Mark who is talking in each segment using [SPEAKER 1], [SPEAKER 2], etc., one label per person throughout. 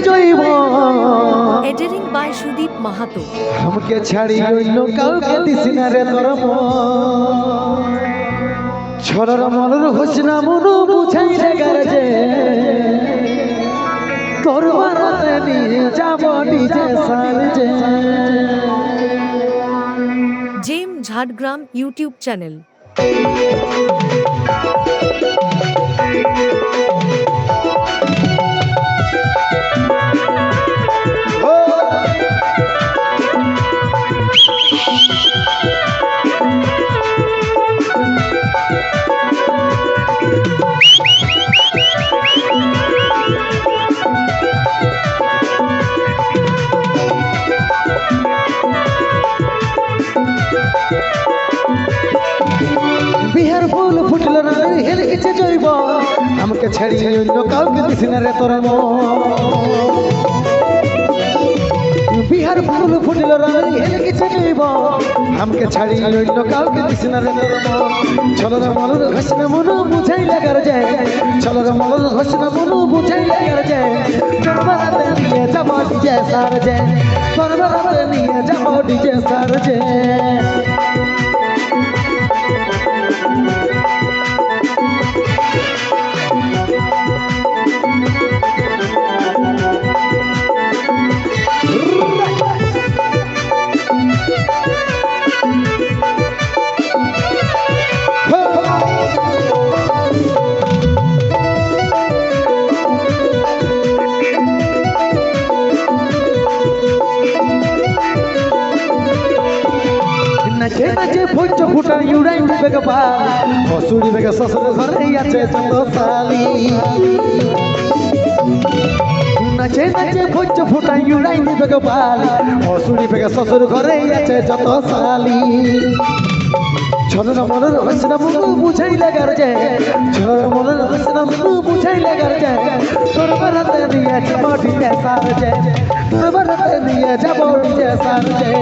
[SPEAKER 1] জৈব
[SPEAKER 2] editing by Sudip Mahato.
[SPEAKER 1] আমাকে ছাড়ি অন্য কাউকে দিস না রে তোর ছড়ার মনের হোসনা মনু বুঝাই রে গারজে তোর বারাতে নিয়ে যাব ডিজে সারজে।
[SPEAKER 2] জেম ঝাড়গ্রাম ইউটিউব চ্যানেল।
[SPEAKER 1] বিহার ফুল ফুটল না হেলে গেছে জৈব আমাকে ছাড়ি অন্য কাউকে দিস না রে তোর বিহার ফুল ফুটল না হেলে গেছে জৈব আমাকে ছাড়ি অন্য কাউকে দিস না রে তোর ছলর মলর ঘোষণা মনু বুঝাই লাগার যায় ছলর মলর ঘোষণা মনু বুঝাই লাগার যায় তোর বারাতে নিয়ে যাব ডিজে সার যায় তোর বারাতে নিয়ে যাব ডিজে সার যায়। নাচে নাচে ভোজ ফুটা ইউরাই উঠবে গা হসুড়ি বেগে শ্বশুর ঘরে আছে যত সালি নাচে নাচে ভোজ ফুটা ইউরাই উঠবে গা হসুড়ি বেগে শ্বশুর ঘরে আছে যত সালি ছলর মলর হোসনা মনু বুঝাই লাগার যে ছলর মলর হোসনা মনু বুঝাই লাগার যে তোর বারাতে নিয়ে যাব ডিজে সার যে তোর বারাতে নিয়ে যাব ডিজে সার যে।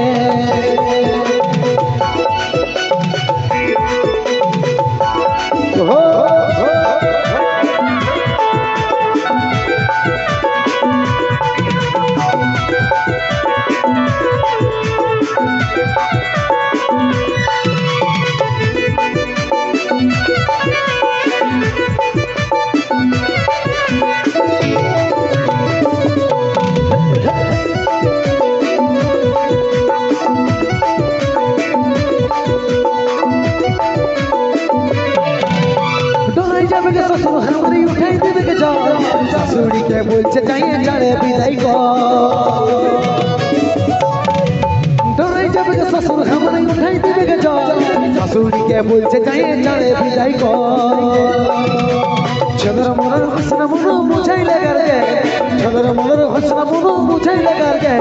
[SPEAKER 1] শ্বশুর হামরি উঠাই দেবে কে জল শাশুড়িকে বলছে যাইয়ে যারে বিদায় ডরাই যাবে শ্বশুর হামরি উঠাই দেবে কে জল শাশুড়িকে বলছে যাইয়ে যারে বিদায় ছলর মলর হোসনা মনু বুঝাই লাগার গে ছলর মলর হোসনা মনু বুঝাই লাগার গে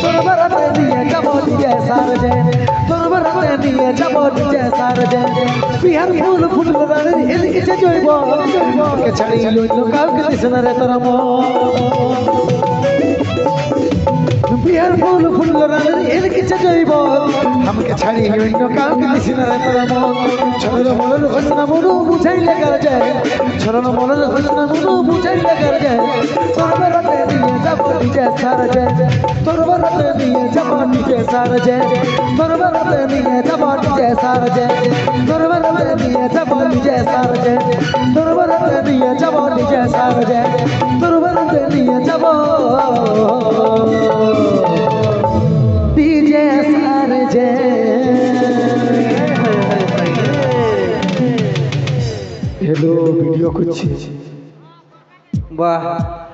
[SPEAKER 1] তোর বারাতে নিয়ে যাব ডিজে সার যে তোর বারাতে নিয়ে যাব ডিজে সার যে বিহার ফুল ফুটল রানী হেলে গেছে জৈব আমাকে ছাড়ি অন্য কাউকে দিস না রে তোর বিহার ফুল ফুটল রানী হেলে গেছে জৈব আমাকে ছাড়ি অন্য কাউকে দিস না রে তোর ছলর মলর হোসনা মনু বুঝাই লাগার যে ছলর মলর হোসনা মনু বুঝাই লাগার যে তোর বারাতে নিয়ে যাব ডিজে সার যে তোর বারাতে নিয়ে যাব ডিজে সার যে তোর বারাতে নিয়ে যাব ডিজে সার যে তোর বারাতে নিয়ে যাব ডিজে সার যে তোর বারাতে নিয়ে যাব ডিজে সার যে তোর বারাতে নিয়ে যাব ডিজে সার যে। হ্যালো ভিডিও করছি বাহ।